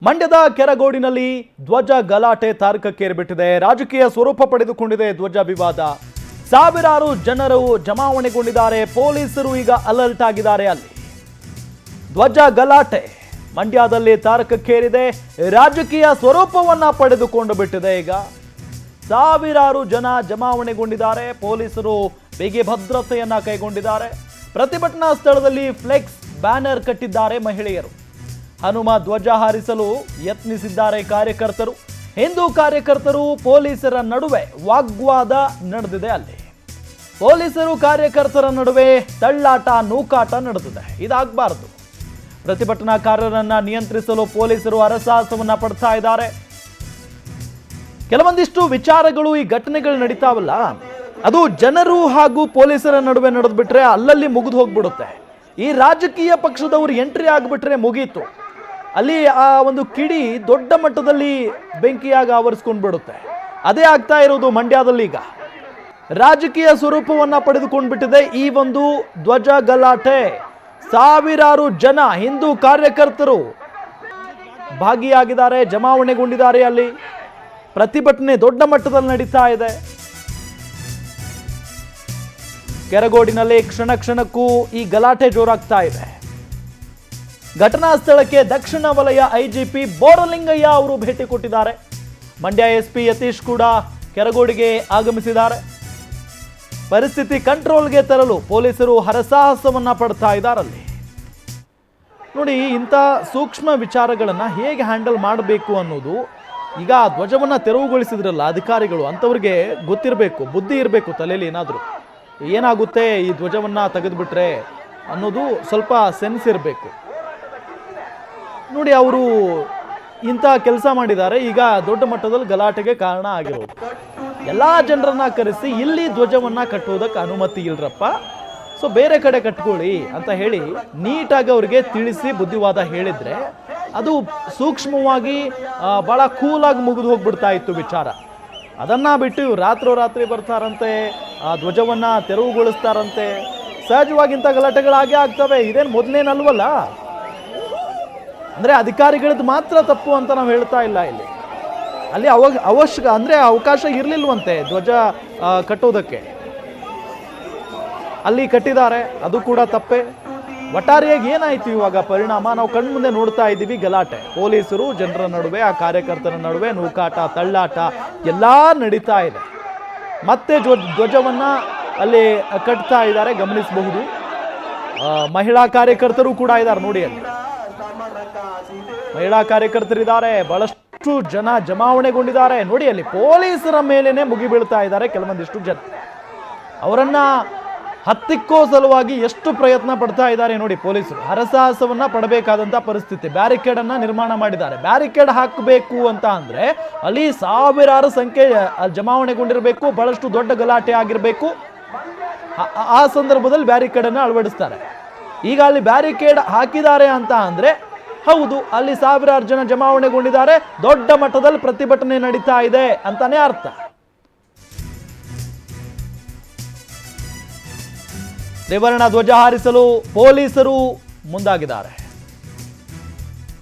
ಮಂಡ್ಯದ ಕೆರಗೋಡಿನಲ್ಲಿ ಧ್ವಜ ಗಲಾಟೆ ತಾರಕಕ್ಕೇರಿಬಿಟ್ಟಿದೆ. ರಾಜಕೀಯ ಸ್ವರೂಪ ಪಡೆದುಕೊಂಡಿದೆ ಧ್ವಜ ವಿವಾದ. ಸಾವಿರಾರು ಜನರು ಜಮಾವಣೆಗೊಂಡಿದ್ದಾರೆ. ಪೊಲೀಸರು ಈಗ ಅಲರ್ಟ್ ಆಗಿದ್ದಾರೆ. ಅಲ್ಲಿ ಧ್ವಜ ಗಲಾಟೆ ಮಂಡ್ಯದಲ್ಲಿ ತಾರಕಕ್ಕೇರಿದೆ. ರಾಜಕೀಯ ಸ್ವರೂಪವನ್ನ ಪಡೆದುಕೊಂಡು ಬಿಟ್ಟಿದೆ. ಈಗ ಸಾವಿರಾರು ಜನ ಜಮಾವಣೆಗೊಂಡಿದ್ದಾರೆ. ಪೊಲೀಸರು ಬಿಗಿ ಭದ್ರತೆಯನ್ನ ಕೈಗೊಂಡಿದ್ದಾರೆ. ಪ್ರತಿಭಟನಾ ಸ್ಥಳದಲ್ಲಿ ಫ್ಲೆಕ್ಸ್ ಬ್ಯಾನರ್ ಕಟ್ಟಿದ್ದಾರೆ ಮಹಿಳೆಯರು. ಹನುಮ ಧ್ವಜ ಹಾರಿಸಲು ಯತ್ನಿಸಿದ್ದಾರೆ ಕಾರ್ಯಕರ್ತರು. ಹಿಂದೂ ಕಾರ್ಯಕರ್ತರು ಪೊಲೀಸರ ನಡುವೆ ವಾಗ್ವಾದ ನಡೆದಿದೆ. ಅಲ್ಲಿ ಪೊಲೀಸರು ಕಾರ್ಯಕರ್ತರ ನಡುವೆ ತಳ್ಳಾಟ ನೂಕಾಟ ನಡೆದಿದೆ. ಇದಾಗಬಾರದು. ಪ್ರತಿಭಟನಾಕಾರರನ್ನ ನಿಯಂತ್ರಿಸಲು ಪೊಲೀಸರು ಹರಸಾಹಸವನ್ನ ಪಡ್ತಾ ಇದ್ದಾರೆ. ಕೆಲವೊಂದಿಷ್ಟು ವಿಚಾರಗಳು ಈ ಘಟನೆಗಳು ನಡೀತಾವಲ್ಲ, ಅದು ಜನರು ಹಾಗೂ ಪೊಲೀಸರ ನಡುವೆ ನಡೆದ್ಬಿಟ್ರೆ ಅಲ್ಲಲ್ಲಿ ಮುಗಿದು ಹೋಗ್ಬಿಡುತ್ತೆ. ಈ ರಾಜಕೀಯ ಪಕ್ಷದವರು ಎಂಟ್ರಿ ಆಗಿಬಿಟ್ರೆ ಮುಗೀತು. ಅಲ್ಲಿ ಆ ಒಂದು ಕಿಡಿ ದೊಡ್ಡ ಮಟ್ಟದಲ್ಲಿ ಬೆಂಕಿಯಾಗಿ ಆವರಿಸ್ಕೊಂಡು ಬಿಡುತ್ತೆ. ಅದೇ ಆಗ್ತಾ ಇರೋದು ಮಂಡ್ಯದಲ್ಲಿ. ಈಗ ರಾಜಕೀಯ ಸ್ವರೂಪವನ್ನ ಪಡೆದುಕೊಂಡು ಬಿಟ್ಟಿದೆ ಈ ಒಂದು ಧ್ವಜ ಗಲಾಟೆ. ಸಾವಿರಾರು ಜನ ಹಿಂದೂ ಕಾರ್ಯಕರ್ತರು ಭಾಗಿಯಾಗಿದ್ದಾರೆ, ಜಮಾವಣೆಗೊಂಡಿದ್ದಾರೆ. ಅಲ್ಲಿ ಪ್ರತಿಭಟನೆ ದೊಡ್ಡ ಮಟ್ಟದಲ್ಲಿ ನಡೀತಾ ಇದೆ. ಕೆರಗೋಡಿನಲ್ಲಿ ಕ್ಷಣ ಕ್ಷಣಕ್ಕೂ ಈ ಗಲಾಟೆ ಜೋರಾಗ್ತಾ ಇದೆ. ಘಟನಾ ಸ್ಥಳಕ್ಕೆ ದಕ್ಷಿಣ ವಲಯ ಐಜಿಪಿ ಬೋರಲಿಂಗಯ್ಯ ಅವರು ಭೇಟಿ ಕೊಟ್ಟಿದ್ದಾರೆ. ಮಂಡ್ಯ ಎಸ್ಪಿ ಯತೀಶ್ ಕೂಡ ಕೆರಗೋಡಿಗೆ ಆಗಮಿಸಿದ್ದಾರೆ. ಪರಿಸ್ಥಿತಿ ಕಂಟ್ರೋಲ್ಗೆ ತರಲು ಪೊಲೀಸರು ಹರಸಾಹಸವನ್ನ ಪಡ್ತಾ ಇದ್ದಾರಲ್ಲಿ. ನೋಡಿ, ಇಂಥ ಸೂಕ್ಷ್ಮ ವಿಚಾರಗಳನ್ನ ಹೇಗೆ ಹ್ಯಾಂಡಲ್ ಮಾಡಬೇಕು ಅನ್ನೋದು ಈಗ ಧ್ವಜವನ್ನ ತೆರವುಗೊಳಿಸಿದ್ರಲ್ಲ ಅಧಿಕಾರಿಗಳು, ಅಂಥವ್ರಿಗೆ ಗೊತ್ತಿರಬೇಕು, ಬುದ್ಧಿ ಇರಬೇಕು ತಲೆಯಲ್ಲಿ. ಏನಾಗುತ್ತೆ ಈ ಧ್ವಜವನ್ನ ತೆಗೆದುಬಿಟ್ರೆ ಅನ್ನೋದು ಸ್ವಲ್ಪ ಸೆನ್ಸ್ ಇರಬೇಕು. ನೋಡಿ, ಅವರು ಇಂಥ ಕೆಲಸ ಮಾಡಿದ್ದಾರೆ. ಈಗ ದೊಡ್ಡ ಮಟ್ಟದಲ್ಲಿ ಗಲಾಟೆಗೆ ಕಾರಣ ಆಗಿರೋದು. ಎಲ್ಲ ಜನರನ್ನ ಕರೆಸಿ ಇಲ್ಲಿ ಧ್ವಜವನ್ನ ಕಟ್ಟುವುದಕ್ಕೆ ಅನುಮತಿ ಇಲ್ರಪ್ಪ, ಸೊ ಬೇರೆ ಕಡೆ ಕಟ್ಕೊಳ್ಳಿ ಅಂತ ಹೇಳಿ ನೀಟಾಗಿ ಅವರಿಗೆ ತಿಳಿಸಿ ಬುದ್ಧಿವಾದ ಹೇಳಿದ್ರೆ ಅದು ಸೂಕ್ಷ್ಮವಾಗಿ ಬಹಳ ಕೂಲಾಗಿ ಮುಗಿದು ಹೋಗ್ಬಿಡ್ತಾ ಇತ್ತು ವಿಚಾರ. ಅದನ್ನ ಬಿಟ್ಟು ರಾತ್ರೋರಾತ್ರಿ ಬರ್ತಾರಂತೆ, ಆ ಧ್ವಜವನ್ನ ತೆರವುಗೊಳಿಸ್ತಾರಂತೆ. ಸಹಜವಾಗಿ ಇಂಥ ಗಲಾಟೆಗಳಾಗೇ ಆಗ್ತವೆ. ಇದೇನು ಮೊದಲೇನಲ್ವಲ್ಲ. ಅಂದರೆ ಅಧಿಕಾರಿಗಳದ್ದು ಮಾತ್ರ ತಪ್ಪು ಅಂತ ನಾವು ಹೇಳ್ತಾ ಇಲ್ಲ. ಇಲ್ಲಿ ಅಲ್ಲಿ ಅವಕಾಶ ಇರಲಿಲ್ವಂತೆ ಧ್ವಜ ಕಟ್ಟೋದಕ್ಕೆ. ಅಲ್ಲಿ ಕಟ್ಟಿದ್ದಾರೆ, ಅದು ಕೂಡ ತಪ್ಪೇ. ಒಟ್ಟಾರೆಯಾಗಿ ಏನಾಯ್ತು ಇವಾಗ ಪರಿಣಾಮ ನಾವು ಕಣ್ಮುಂದೆ ನೋಡ್ತಾ ಇದ್ದೀವಿ. ಗಲಾಟೆ, ಪೊಲೀಸರು ಜನರ ನಡುವೆ, ಆ ಕಾರ್ಯಕರ್ತರ ನಡುವೆ ನೂಕಾಟ, ತಳ್ಳಾಟ ಎಲ್ಲ ನಡೀತಾ ಇದೆ. ಮತ್ತೆ ಧ್ವಜವನ್ನ ಅಲ್ಲಿ ಕಟ್ತಾ ಇದ್ದಾರೆ, ಗಮನಿಸಬಹುದು. ಮಹಿಳಾ ಕಾರ್ಯಕರ್ತರು ಕೂಡ ಇದ್ದಾರೆ. ನೋಡಿ, ಅಲ್ಲಿ ಮಹಿಳಾ ಕಾರ್ಯಕರ್ತರಿದ್ದಾರೆ, ಬಹಳಷ್ಟು ಜನ ಜಮಾವಣೆಗೊಂಡಿದ್ದಾರೆ. ನೋಡಿ, ಅಲ್ಲಿ ಪೊಲೀಸರ ಮೇಲೇನೆ ಮುಗಿಬೀಳ್ತಾ ಇದ್ದಾರೆ ಕೆಲವೊಂದಿಷ್ಟು ಜನ. ಅವರನ್ನ ಹತ್ತಿಕ್ಕೋ ಸಲುವಾಗಿ ಎಷ್ಟು ಪ್ರಯತ್ನ ಪಡ್ತಾ ಇದ್ದಾರೆ ನೋಡಿ ಪೊಲೀಸರು. ಹರಸಾಹಸವನ್ನ ಪಡಬೇಕಾದಂತ ಪರಿಸ್ಥಿತಿ. ಬ್ಯಾರಿಕೇಡ್ ಅನ್ನ ನಿರ್ಮಾಣ ಮಾಡಿದ್ದಾರೆ. ಬ್ಯಾರಿಕೇಡ್ ಹಾಕಬೇಕು ಅಂತ ಅಂದ್ರೆ ಅಲ್ಲಿ ಸಾವಿರಾರು ಸಂಖ್ಯೆ ಜಮಾವಣೆಗೊಂಡಿರಬೇಕು, ಬಹಳಷ್ಟು ದೊಡ್ಡ ಗಲಾಟೆ ಆಗಿರಬೇಕು. ಆ ಸಂದರ್ಭದಲ್ಲಿ ಬ್ಯಾರಿಕೇಡ್ ಅನ್ನ ಅಳವಡಿಸ್ತಾರೆ. ಈಗ ಅಲ್ಲಿ ಬ್ಯಾರಿಕೇಡ್ ಹಾಕಿದ್ದಾರೆ ಅಂತ ಅಂದ್ರೆ ಹೌದು, ಅಲ್ಲಿ ಸಾವಿರಾರು ಜನ ಜಮಾವಣೆಗೊಂಡಿದ್ದಾರೆ, ದೊಡ್ಡ ಮಟ್ಟದಲ್ಲಿ ಪ್ರತಿಭಟನೆ ನಡೀತಾ ಇದೆ ಅಂತಾನೆ ಅರ್ಥ. ತ್ರಿವರ್ಣ ಧ್ವಜ ಹಾರಿಸಲು ಪೊಲೀಸರು ಮುಂದಾಗಿದ್ದಾರೆ.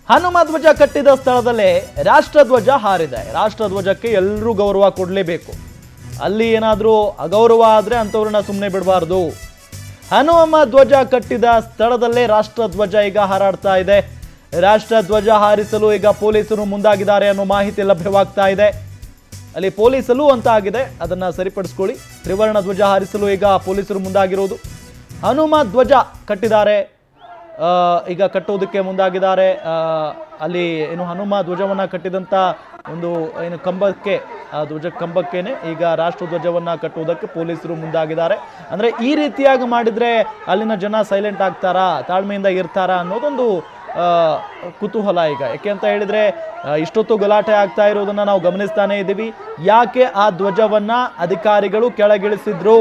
ಹನುಮ ಧ್ವಜ ಕಟ್ಟಿದ ಸ್ಥಳದಲ್ಲೇ ರಾಷ್ಟ್ರಧ್ವಜ ಹಾರಿದೆ. ರಾಷ್ಟ್ರಧ್ವಜಕ್ಕೆ ಎಲ್ಲರೂ ಗೌರವ ಕೊಡಲೇಬೇಕು. ಅಲ್ಲಿ ಏನಾದರೂ ಅಗೌರವ ಆದ್ರೆ ಅಂಥವ್ರನ್ನ ಸುಮ್ಮನೆ ಬಿಡಬಾರ್ದು. ಹನುಮ ಧ್ವಜ ಕಟ್ಟಿದ ಸ್ಥಳದಲ್ಲೇ ರಾಷ್ಟ್ರಧ್ವಜ ಈಗ ಹಾರಾಡ್ತಾ ಇದೆ. ರಾಷ್ಟ್ರಧ್ವಜ ಹಾರಿಸಲು ಈಗ ಪೊಲೀಸರು ಮುಂದಾಗಿದ್ದಾರೆ ಅನ್ನೋ ಮಾಹಿತಿ ಲಭ್ಯವಾಗ್ತಾ ಇದೆ. ಅಲ್ಲಿ ಪೊಲೀಸರು ಅಂತ ಆಗಿದೆ, ಅದನ್ನ ಸರಿಪಡಿಸ್ಕೊಳ್ಳಿ. ತ್ರಿವರ್ಣ ಧ್ವಜ ಹಾರಿಸಲು ಈಗ ಪೊಲೀಸರು ಮುಂದಾಗಿರೋದು. ಹನುಮ ಧ್ವಜ ಕಟ್ಟಿದ್ದಾರೆ, ಈಗ ಕಟ್ಟುವುದಕ್ಕೆ ಮುಂದಾಗಿದ್ದಾರೆ. ಅಲ್ಲಿ ಏನು ಹನುಮ ಧ್ವಜವನ್ನ ಕಟ್ಟಿದಂತ ಒಂದು ಏನು ಕಂಬಕ್ಕೆ, ಆ ಧ್ವಜ ಕಂಬಕ್ಕೇನೆ ಈಗ ರಾಷ್ಟ್ರಧ್ವಜವನ್ನ ಕಟ್ಟುವುದಕ್ಕೆ ಪೊಲೀಸರು ಮುಂದಾಗಿದ್ದಾರೆ. ಅಂದ್ರೆ ಈ ರೀತಿಯಾಗಿ ಮಾಡಿದ್ರೆ ಅಲ್ಲಿನ ಜನ ಸೈಲೆಂಟ್ ಆಗ್ತಾರಾ, ತಾಳ್ಮೆಯಿಂದ ಇರ್ತಾರಾ ಅನ್ನೋದೊಂದು ಕುತೂಹಲ ಈಗ. ಯಾಕೆ ಅಂತ ಹೇಳಿದ್ರೆ ಇಷ್ಟೊತ್ತು ಗಲಾಟೆ ಆಗ್ತಾ ಇರೋದನ್ನ ನಾವು ಗಮನಿಸ್ತಾನೆ ಇದ್ದೀವಿ. ಯಾಕೆ ಆ ಧ್ವಜವನ್ನ ಅಧಿಕಾರಿಗಳು ಕೆಳಗಿಳಿಸಿದ್ರು,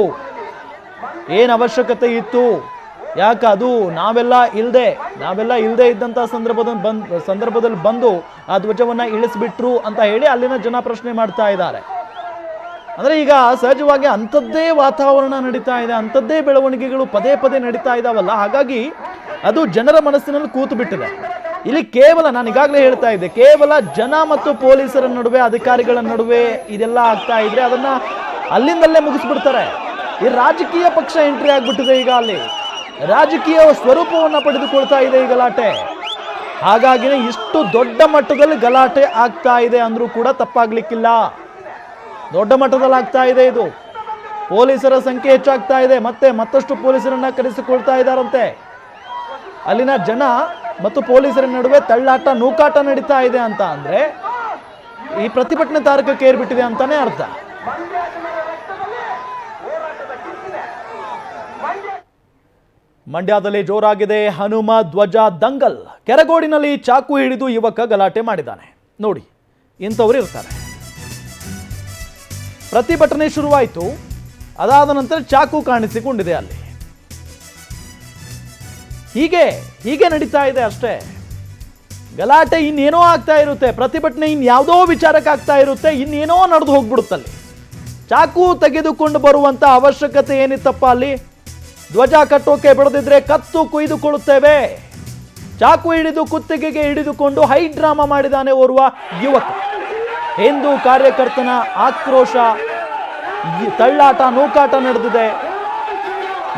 ಏನ್ ಅವಶ್ಯಕತೆ ಇತ್ತು, ಯಾಕೆ ಅದು ನಾವೆಲ್ಲ ಇಲ್ಲದೆ ಇದ್ದಂಥ ಸಂದರ್ಭದಲ್ಲಿ ಬಂದು ಆ ಧ್ವಜವನ್ನ ಇಳಿಸ್ಬಿಟ್ರು ಅಂತ ಹೇಳಿ ಅಲ್ಲಿನ ಜನ ಪ್ರಶ್ನೆ ಮಾಡ್ತಾ ಇದ್ದಾರೆ. ಅಂದ್ರೆ ಈಗ ಸಹಜವಾಗಿ ಅಂಥದ್ದೇ ವಾತಾವರಣ ನಡೀತಾ ಇದೆ, ಅಂಥದ್ದೇ ಬೆಳವಣಿಗೆಗಳು ಪದೇ ಪದೇ ನಡೀತಾ ಇದಾವಲ್ಲ. ಹಾಗಾಗಿ ಅದು ಜನರ ಮನಸ್ಸಿನಲ್ಲಿ ಕೂತು ಬಿಟ್ಟಿದೆ. ಇಲ್ಲಿ ಕೇವಲ ನಾನು ಈಗಾಗಲೇ ಹೇಳ್ತಾ ಇದ್ದೆ, ಕೇವಲ ಜನ ಮತ್ತು ಪೊಲೀಸರ ನಡುವೆ, ಅಧಿಕಾರಿಗಳ ನಡುವೆ ಇದೆಲ್ಲ ಆಗ್ತಾ ಇದ್ರೆ ಅದನ್ನ ಅಲ್ಲಿಂದಲ್ಲೇ ಮುಗಿಸ್ಬಿಡ್ತಾರೆ. ಈ ರಾಜಕೀಯ ಪಕ್ಷ ಎಂಟ್ರಿ ಆಗ್ಬಿಟ್ಟಿದೆ ಈಗ, ಅಲ್ಲಿ ರಾಜಕೀಯ ಸ್ವರೂಪವನ್ನ ಪಡೆದುಕೊಳ್ತಾ ಇದೆ ಈ ಗಲಾಟೆ. ಹಾಗಾಗಿನೇ ಇಷ್ಟು ದೊಡ್ಡ ಮಟ್ಟದಲ್ಲಿ ಗಲಾಟೆ ಆಗ್ತಾ ಇದೆ ಅಂದ್ರೂ ಕೂಡ ತಪ್ಪಾಗ್ಲಿಕ್ಕಿಲ್ಲ. ದೊಡ್ಡ ಮಟ್ಟದಲ್ಲಿ ಆಗ್ತಾ ಇದೆ ಇದು. ಪೊಲೀಸರ ಸಂಖ್ಯೆ ಹೆಚ್ಚಾಗ್ತಾ ಇದೆ, ಮತ್ತಷ್ಟು ಪೊಲೀಸರನ್ನ ಕರೆಸಿಕೊಳ್ತಾ ಇದ್ದಾರಂತೆ. ಅಲ್ಲಿನ ಜನ ಮತ್ತು ಪೊಲೀಸರ ನಡುವೆ ತಳ್ಳಾಟ, ನೂಕಾಟ ನಡೀತಾ ಇದೆ ಅಂತ ಅಂದ್ರೆ ಈ ಪ್ರತಿಭಟನೆ ತಾರಕಕ್ಕೆ ಏರ್ಬಿಟ್ಟಿದೆ ಅಂತಾನೆ ಅರ್ಥ. ಮಂಡ್ಯದಲ್ಲಿ ಜೋರಾಗಿದೆ ಹನುಮ ಧ್ವಜ ದಂಗಲ್. ಕೆರಗೋಡಿನಲ್ಲಿ ಚಾಕು ಹಿಡಿದು ಯುವಕ ಗಲಾಟೆ ಮಾಡಿದ್ದಾನೆ. ನೋಡಿ, ಇಂಥವ್ರು ಇರ್ತಾರೆ. ಪ್ರತಿಭಟನೆ ಶುರುವಾಯಿತು, ಅದಾದ ನಂತರ ಚಾಕು ಕಾಣಿಸಿಕೊಂಡಿದೆ ಅಲ್ಲಿ. ಹೀಗೆ ನಡೀತಾ ಇದೆ ಅಷ್ಟೇ. ಗಲಾಟೆ ಇನ್ನೇನೋ ಆಗ್ತಾ ಇರುತ್ತೆ, ಪ್ರತಿಭಟನೆ ಇನ್ಯಾವುದೋ ವಿಚಾರಕ್ಕೆ ಆಗ್ತಾ ಇರುತ್ತೆ, ಇನ್ನೇನೋ ನಡೆದು ಹೋಗ್ಬಿಡುತ್ತಲ್ಲಿ. ಚಾಕು ತೆಗೆದುಕೊಂಡು ಬರುವಂತ ಅವಶ್ಯಕತೆ ಏನಿತ್ತಪ್ಪ ಅಲ್ಲಿ? ಧ್ವಜ ಕಟ್ಟೋಕೆ ಬಿಡದಿದ್ರೆ ಕತ್ತು ಕುಯ್ದುಕೊಳ್ಳುತ್ತೇವೆ. ಚಾಕು ಹಿಡಿದು ಕುತ್ತಿಗೆಗೆ ಹಿಡಿದುಕೊಂಡು ಹೈ ಡ್ರಾಮಾ ಮಾಡಿದಾನೆ ಓರ್ವ ಯುವಕ. ಹಿಂದೂ ಕಾರ್ಯಕರ್ತನ ಆಕ್ರೋಶ, ತಳ್ಳಾಟ, ನೂಕಾಟ ನಡೆದಿದೆ.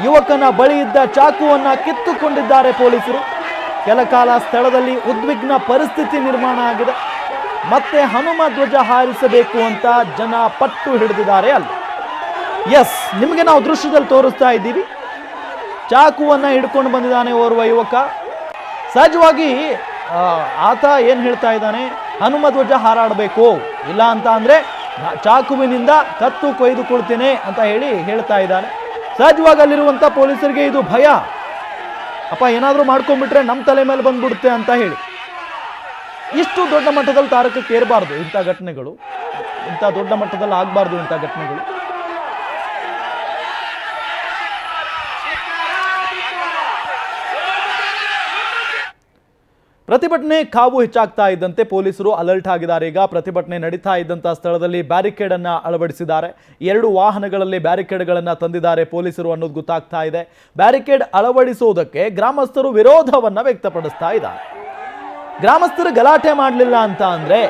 ಯುವಕನ ಬಳಿ ಇದ್ದ ಚಾಕುವನ್ನ ಕಿತ್ತುಕೊಂಡಿದ್ದಾರೆ ಪೊಲೀಸರು. ಕೆಲ ಕಾಲ ಸ್ಥಳದಲ್ಲಿ ಉದ್ವಿಗ್ನ ಪರಿಸ್ಥಿತಿ ನಿರ್ಮಾಣ ಆಗಿದೆ. ಮತ್ತೆ ಹನುಮ ಧ್ವಜ ಹಾರಿಸಬೇಕು ಅಂತ ಜನ ಪಟ್ಟು ಹಿಡಿದಿದ್ದಾರೆ ಅಲ್ಲಿ. ಎಸ್, ನಿಮಗೆ ನಾವು ದೃಶ್ಯದಲ್ಲಿ ತೋರಿಸ್ತಾ ಇದ್ದೀವಿ. ಚಾಕುವನ್ನ ಹಿಡ್ಕೊಂಡು ಬಂದಿದ್ದಾನೆ ಓರ್ವ ಯುವಕ. ಸಹಜವಾಗಿ ಆತ ಏನ್ ಹೇಳ್ತಾ ಇದ್ದಾನೆ, ಹನುಮ ಧ್ವಜ ಹಾರಾಡಬೇಕು, ಇಲ್ಲ ಅಂತ ಅಂದ್ರೆ ಚಾಕುವಿನಿಂದ ಕತ್ತು ಕೊಯ್ದುಕೊಳ್ತೇನೆ ಅಂತ ಹೇಳ್ತಾ ಇದ್ದಾನೆ. ಸಹಜವಾಗಿ ಅಲ್ಲಿರುವಂತ ಪೊಲೀಸರಿಗೆ ಇದು ಭಯ, ಅಪ್ಪ ಏನಾದ್ರೂ ಮಾಡ್ಕೊಂಡ್ಬಿಟ್ರೆ ನಮ್ಮ ತಲೆ ಮೇಲೆ ಬಂದ್ಬಿಡುತ್ತೆ ಅಂತ ಹೇಳಿ. ಇಷ್ಟು ದೊಡ್ಡ ಮಟ್ಟದಲ್ಲಿ ತಾರಕಕ್ಕೆ ಏರಬಾರ್ದು ಇಂಥ ಘಟನೆಗಳು, ಇಂಥ ದೊಡ್ಡ ಮಟ್ಟದಲ್ಲಿ ಆಗಬಾರ್ದು ಇಂಥ ಘಟನೆಗಳು. ಪ್ರತಿಭಟನೆ ಕಾವು ಹೆಚ್ಚಾಗ್ತಾ ಇದ್ದಂತೆ ಪೊಲೀಸರು ಅಲರ್ಟ್ ಆಗಿದ್ದಾರೆ. ಈಗ ಪ್ರತಿಭಟನೆ ನಡೀತಾ ಇದ್ದಂತಹ ಸ್ಥಳದಲ್ಲಿ ಬ್ಯಾರಿಕೇಡ್ ಅನ್ನ ಅಳವಡಿಸಿದ್ದಾರೆ. 2 ವಾಹನಗಳಲ್ಲಿ ಬ್ಯಾರಿಕೇಡ್ಗಳನ್ನು ತಂದಿದ್ದಾರೆ ಪೊಲೀಸರು ಅನ್ನೋದು ಗೊತ್ತಾಗ್ತಾ ಇದೆ. ಬ್ಯಾರಿಕೇಡ್ ಅಳವಡಿಸುವುದಕ್ಕೆ ಗ್ರಾಮಸ್ಥರು ವಿರೋಧವನ್ನ ವ್ಯಕ್ತಪಡಿಸ್ತಾ ಇದ್ದಾರೆ. ಗ್ರಾಮಸ್ಥರು ಗಲಾಟೆ ಮಾಡಲಿಲ್ಲ ಅಂತ ಅಂದ್ರೆ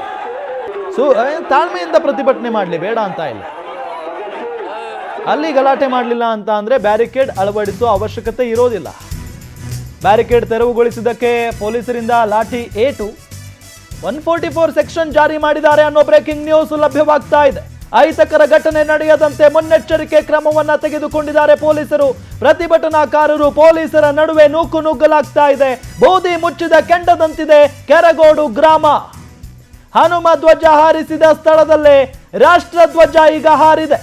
ತಾಳ್ಮೆಯಿಂದ ಪ್ರತಿಭಟನೆ ಮಾಡಲಿ, ಬೇಡ ಅಂತ ಇಲ್ಲ. ಅಲ್ಲಿ ಗಲಾಟೆ ಮಾಡಲಿಲ್ಲ ಅಂತ ಅಂದ್ರೆ ಬ್ಯಾರಿಕೇಡ್ ಅಳವಡಿಸುವ ಅವಶ್ಯಕತೆ ಇರೋದಿಲ್ಲ. ಬ್ಯಾರಿಕೇಡ್ ತೆರವುಗೊಳಿಸಿದ್ದಕ್ಕೆ ಪೊಲೀಸರಿಂದ ಲಾಠಿ ಏಟು. 144 ಸೆಕ್ಷನ್ ಜಾರಿ ಮಾಡಿದ್ದಾರೆ ಅನ್ನೋ ಬ್ರೇಕಿಂಗ್ ನ್ಯೂಸ್ ಲಭ್ಯವಾಗ್ತಾ ಇದೆ. ಅಹಿತಕರ ಘಟನೆ ನಡೆಯದಂತೆ ಮುನ್ನೆಚ್ಚರಿಕೆ ಕ್ರಮವನ್ನ ತೆಗೆದುಕೊಂಡಿದ್ದಾರೆ ಪೊಲೀಸರು. ಪ್ರತಿಭಟನಾಕಾರರು ಪೊಲೀಸರ ನಡುವೆ ನುಗ್ಗಲಾಗ್ತಾ ಇದೆ. ಬೂದಿ ಮುಚ್ಚಿದ ಕೆಂಡದಂತಿದೆ ಕೆರಗೋಡು ಗ್ರಾಮ. ಹನುಮ ಧ್ವಜ ಹಾರಿಸಿದ ಸ್ಥಳದಲ್ಲೇ ರಾಷ್ಟ್ರ ಧ್ವಜ ಈಗ ಹಾರಿದೆ.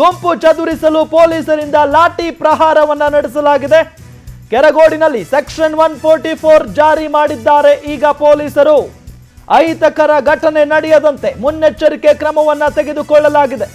ಗುಂಪು ಚದುರಿಸಲು ಪೊಲೀಸರಿಂದ ಲಾಠಿ ಪ್ರಹಾರವನ್ನ ನಡೆಸಲಾಗಿದೆ. ಕೆರಗೋಡಿನಲ್ಲಿ ಸೆಕ್ಷನ್ 144 ಜಾರಿ ಮಾಡಿದ್ದಾರೆ ಈಗ ಪೊಲೀಸರು. ಅಹಿತಕರ ಘಟನೆ ನಡೆಯದಂತೆ ಮುನ್ನೆಚ್ಚರಿಕೆ ಕ್ರಮವನ್ನ ತೆಗೆದುಕೊಳ್ಳಲಾಗಿದೆ.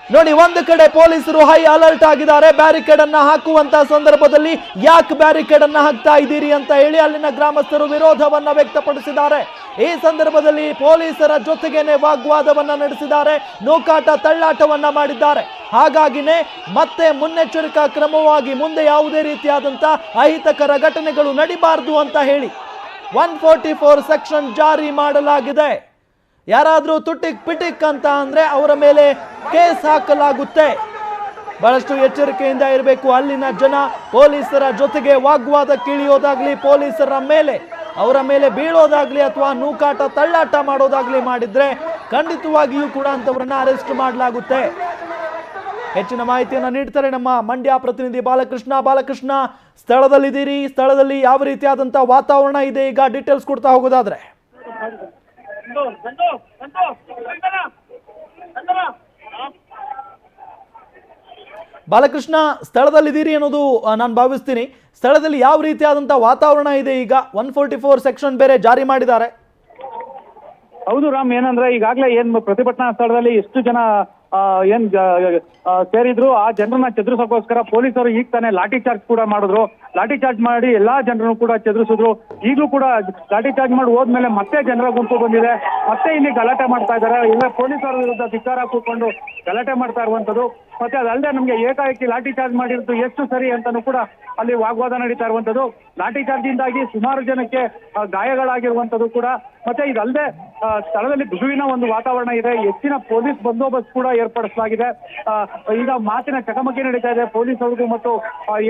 ನೋಡಿ, ಒಂದು ಕಡೆ ಪೊಲೀಸರು ಹೈ ಅಲರ್ಟ್ ಆಗಿದ್ದಾರೆ. ಬ್ಯಾರಿಕೇಡ್ ಅನ್ನ ಹಾಕುವಂತ ಸಂದರ್ಭದಲ್ಲಿ ಯಾಕೆ ಬ್ಯಾರಿಕೇಡ್ ಅನ್ನ ಹಾಕ್ತಾ ಇದ್ದೀರಿ ಅಂತ ಹೇಳಿ ಅಲ್ಲಿನ ಗ್ರಾಮಸ್ಥರು ವಿರೋಧವನ್ನ ವ್ಯಕ್ತಪಡಿಸಿದ್ದಾರೆ. ಈ ಸಂದರ್ಭದಲ್ಲಿ ಪೊಲೀಸರ ಜೊತೆಗೇನೆ ವಾಗ್ವಾದವನ್ನ ನಡೆಸಿದ್ದಾರೆ, ನೂಕಾಟ ತಳ್ಳಾಟವನ್ನ ಮಾಡಿದ್ದಾರೆ. ಹಾಗಾಗಿನೇ ಮತ್ತೆ ಮುನ್ನೆಚ್ಚರಿಕಾ ಕ್ರಮವಾಗಿ ಮುಂದೆ ಯಾವುದೇ ರೀತಿಯಾದಂತ ಅಹಿತಕರ ಘಟನೆಗಳು ನಡಿಬಾರದು ಅಂತ ಹೇಳಿ 144 ಸೆಕ್ಷನ್ ಜಾರಿ ಮಾಡಲಾಗಿದೆ. ಯಾರಾದ್ರೂ ತುಟಿಕ್ ಪಿಟಿಕ್ ಅಂತ ಅಂದ್ರೆ ಅವರ ಮೇಲೆ ಕೇಸ್ ಹಾಕಲಾಗುತ್ತೆ. ಬಹಳಷ್ಟು ಎಚ್ಚರಿಕೆಯಿಂದ ಇರಬೇಕು. ಅಲ್ಲಿನ ಜನ ಪೊಲೀಸರ ಜೊತೆಗೆ ವಾಗ್ವಾದಕ್ಕಿಳಿಯೋದಾಗ್ಲಿ, ಪೊಲೀಸರ ಮೇಲೆ ಅವರ ಮೇಲೆ ಬೀಳೋದಾಗ್ಲಿ ಅಥವಾ ನೂಕಾಟ ತಳ್ಳಾಟ ಮಾಡೋದಾಗ್ಲಿ ಮಾಡಿದ್ರೆ ಖಂಡಿತವಾಗಿಯೂ ಕೂಡ ಅಂತವರನ್ನ ಅರೆಸ್ಟ್ ಮಾಡಲಾಗುತ್ತೆ. ಹೆಚ್ಚಿನ ಮಾಹಿತಿಯನ್ನು ನೀಡ್ತಾರೆ ನಮ್ಮ ಮಂಡ್ಯ ಪ್ರತಿನಿಧಿ ಬಾಲಕೃಷ್ಣ, ಸ್ಥಳದಲ್ಲಿದ್ದೀರಿ. ಸ್ಥಳದಲ್ಲಿ ಯಾವ ರೀತಿಯಾದಂತಹ ವಾತಾವರಣ ಇದೆ ಈಗ ಡೀಟೇಲ್ಸ್ ಕೊಡ್ತಾ ಹೋಗೋದಾದ್ರೆ? ಬಾಲಕೃಷ್ಣ, ಸ್ಥಳದಲ್ಲಿದ್ದೀರಿ ಅನ್ನೋದು ನಾನು ಭಾವಿಸ್ತೀನಿ. ಸ್ಥಳದಲ್ಲಿ ಯಾವ ರೀತಿಯಾದಂತಹ ವಾತಾವರಣ ಇದೆ ಈಗ? 144 ಸೆಕ್ಷನ್ ಬೇರೆ ಜಾರಿ ಮಾಡಿದ್ದಾರೆ. ಹೌದು ರಾಮ್, ಏನಂದ್ರೆ ಈಗಾಗಲೇ ಪ್ರತಿಭಟನಾ ಸ್ಥಳದಲ್ಲಿ ಎಷ್ಟು ಜನ ಏನ್ ಸೇರಿದ್ರು ಆ ಜನರನ್ನ ಚದುರಿಸೋಕೋಸ್ಕರ ಪೊಲೀಸರು ಈಗ ತಾನೇ ಲಾಠಿ ಚಾರ್ಜ್ ಕೂಡ ಮಾಡಿದ್ರು. ಲಾಠಿ ಚಾರ್ಜ್ ಮಾಡಿ ಎಲ್ಲಾ ಜನರನ್ನು ಕೂಡ ಚದುರಿಸಿದ್ರು. ಈಗಲೂ ಕೂಡ ಲಾಠಿ ಚಾರ್ಜ್ ಮಾಡಿ ಹೋದ್ಮೇಲೆ ಮತ್ತೆ ಜನರ ಗುಂಪು ಬಂದಿದೆ, ಮತ್ತೆ ಇಲ್ಲಿ ಗಲಾಟೆ ಮಾಡ್ತಾ ಇದ್ದಾರೆ. ಇಲ್ಲ ಪೊಲೀಸರ ವಿರುದ್ಧ ಧಿಕ್ಕಾರ ಕೂತ್ಕೊಂಡು ಗಲಾಟೆ ಮಾಡ್ತಾ ಇರುವಂತದ್ದು. ಮತ್ತೆ ಅದಲ್ಲದೆ ನಮ್ಗೆ ಏಕಾಏಕಿ ಲಾಠಿ ಚಾರ್ಜ್ ಮಾಡಿರೋದು ಎಷ್ಟು ಸರಿ ಅಂತಾನೂ ಕೂಡ ಅಲ್ಲಿ ವಾಗ್ವಾದ ನಡೀತಾ ಇರುವಂತದ್ದು. ಲಾಠಿ ಚಾರ್ಜಿಂದಾಗಿ ಸುಮಾರು ಜನಕ್ಕೆ ಗಾಯಗಳಾಗಿರುವಂತದ್ದು ಕೂಡ. ಮತ್ತೆ ಇದಲ್ಲದೆ ಸ್ಥಳದಲ್ಲಿ ಬಿಗುವಿನ ಒಂದು ವಾತಾವರಣ ಇದೆ. ಹೆಚ್ಚಿನ ಪೊಲೀಸ್ ಬಂದೋಬಸ್ತ್ ಕೂಡ ಏರ್ಪಡಿಸಲಾಗಿದೆ. ಈಗ ಮಾತಿನ ಚಕಮಕಿ ನಡೀತಾ ಇದೆ ಪೊಲೀಸ್ ಅವ್ರಿಗೂ ಮತ್ತು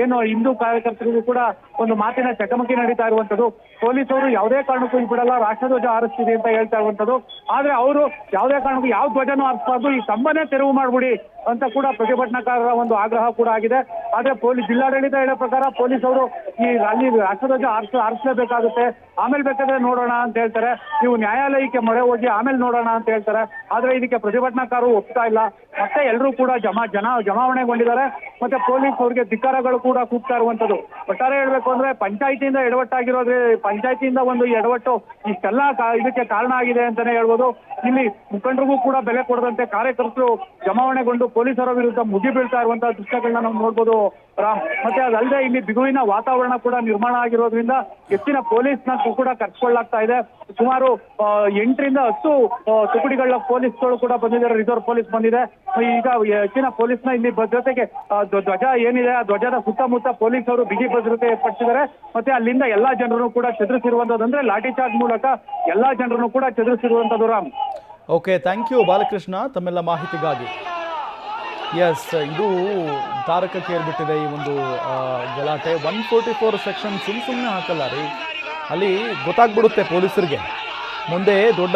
ಏನು ಹಿಂದೂ ಕಾರ್ಯಕರ್ತರಿಗೂ ಕೂಡ ಒಂದು ಮಾತಿನ ಚಕಮಕಿ ನಡೀತಾ ಇರುವಂತದ್ದು. ಪೊಲೀಸ್ ಅವರು ಯಾವುದೇ ಕಾರಣಕ್ಕೂ ಬಿಡಲ್ಲ, ರಾಷ್ಟ್ರಧ್ವಜ ಹಾರಿಸ್ತೀವಿ ಅಂತ ಹೇಳ್ತಾ ಇರುವಂತದ್ದು. ಆದ್ರೆ ಅವರು ಯಾವುದೇ ಕಾರಣಕ್ಕೂ ಯಾವ ಧ್ವಜನೂ ಹಾರಿಸಬಾರ್ದು, ಈ ಸ್ತಂಭನೇ ತೆರವು ಮಾಡ್ಬಿಡಿ ಅಂತ ಕೂಡ ಪ್ರತಿಭಟನಾಕಾರರ ಒಂದು ಆಗ್ರಹ ಕೂಡ ಆಗಿದೆ. ಆದ್ರೆ ಜಿಲ್ಲಾಡಳಿತ ಹೇಳೋ ಪ್ರಕಾರ ಪೊಲೀಸ್ ಅವರು ಈ ಅಲ್ಲಿ ರಾಷ್ಟ್ರಧ್ವಜ ಹಾರಿಸಲೇಬೇಕಾಗುತ್ತೆ, ಆಮೇಲೆ ಬೇಕಾದ್ರೆ ನೋಡೋಣ ಅಂತ ಹೇಳ್ತಾರೆ. ನೀವು ನ್ಯಾಯಾಲಯಕ್ಕೆ ಮೊರೆ ಹೋಗಿ ಆಮೇಲೆ ನೋಡೋಣ ಅಂತ ಹೇಳ್ತಾರೆ. ಆದ್ರೆ ಇದಕ್ಕೆ ಪ್ರತಿಭಟನಾಕಾರರು ಒಪ್ತಾ ಇಲ್ಲ. ಮತ್ತೆ ಎಲ್ಲರೂ ಕೂಡ ಜಮಾವಣೆಗೊಂಡಿದ್ದಾರೆ. ಮತ್ತೆ ಪೊಲೀಸ್ ಅವರಿಗೆ ಧಿಕ್ಕಾರಗಳು ಕೂಡ ಕೂಗ್ತಾ ಇರುವಂತದ್ದು. ಒಟ್ಟಾರೆ ಹೇಳ್ಬೇಕು ಅಂದ್ರೆ ಪಂಚಾಯತಿಯಿಂದ ಎಡವಟ್ಟಾಗಿರೋದ್ರೆ, ಪಂಚಾಯತಿಯಿಂದ ಒಂದು ಎಡವಟ್ಟು ಇಷ್ಟೆಲ್ಲ ಇದಕ್ಕೆ ಕಾರಣ ಆಗಿದೆ ಅಂತಾನೆ ಹೇಳ್ಬೋದು. ಇಲ್ಲಿ ಮುಖಂಡರಿಗೂ ಕೂಡ ಬೆಲೆ ಕೊಡದಂತೆ ಕಾರ್ಯಕರ್ತರು ಜಮಾವಣೆಗೊಂಡು ಪೊಲೀಸರ ವಿರುದ್ಧ ಮುಗಿ ಬೀಳ್ತಾ ಇರುವಂತಹ ದೃಶ್ಯಗಳನ್ನ ನಾವು ನೋಡ್ಬೋದು ರಾಮ್. ಮತ್ತೆ ಅದಲ್ಲದೆ ಇಲ್ಲಿ ಬಿಗುವಿನ ವಾತಾವರಣ ಕೂಡ ನಿರ್ಮಾಣ ಆಗಿರೋದ್ರಿಂದ ಹೆಚ್ಚಿನ ಪೊಲೀಸ್ನ ಕೂಡ ಕರ್ಸ್ಕೊಳ್ಳಾಗ್ತಾ ಇದೆ. ಸುಮಾರು 8 ರಿಂದ 10 ತುಕಡಿಗಳ ಪೊಲೀಸ್ಗಳು ಕೂಡ ಬಂದಿದ್ದಾರೆ, ರಿಸರ್ವ್ ಪೊಲೀಸ್ ಬಂದಿದೆ. ಈಗ ಹೆಚ್ಚಿನ ಪೊಲೀಸ್ನ ಇಲ್ಲಿ ಭದ್ರತೆಗೆ ಧ್ವಜ ಏನಿದೆ ಆ ಧ್ವಜದ ಸುತ್ತಮುತ್ತ ಪೊಲೀಸರು ಬಿಗಿ ಭದ್ರತೆ ಏರ್ಪಡಿಸಿದ್ದಾರೆ. ಮತ್ತೆ ಅಲ್ಲಿಂದ ಎಲ್ಲಾ ಜನರನ್ನು ಕೂಡ ಚದುರಿಸಿರುವಂತದ್ದು, ಅಂದ್ರೆ ಲಾಠಿ ಚಾರ್ಜ್ ಮೂಲಕ ಎಲ್ಲಾ ಜನರನ್ನು ಕೂಡ ಚದುರಿಸಿರುವಂತದ್ದು Ram. Okay, thank you Balakrishna ತಮ್ಮೆಲ್ಲ ಮಾಹಿತಿಗಾಗಿ. ಎಸ್, ಇದು ತಾರಕಕ್ಕೆ ಏರ್ಬಿಟ್ಟಿದೆ ಈ ಒಂದು ಗಲಾಟೆ. 144 ಸೆಕ್ಷನ್ ಸುಮ್ಮನೆ ಹಾಕಲ್ಲ ರೀ, ಅಲ್ಲಿ ಗೊತ್ತಾಗ್ಬಿಡುತ್ತೆ ಪೊಲೀಸರಿಗೆ ಮುಂದೆ ದೊಡ್ಡ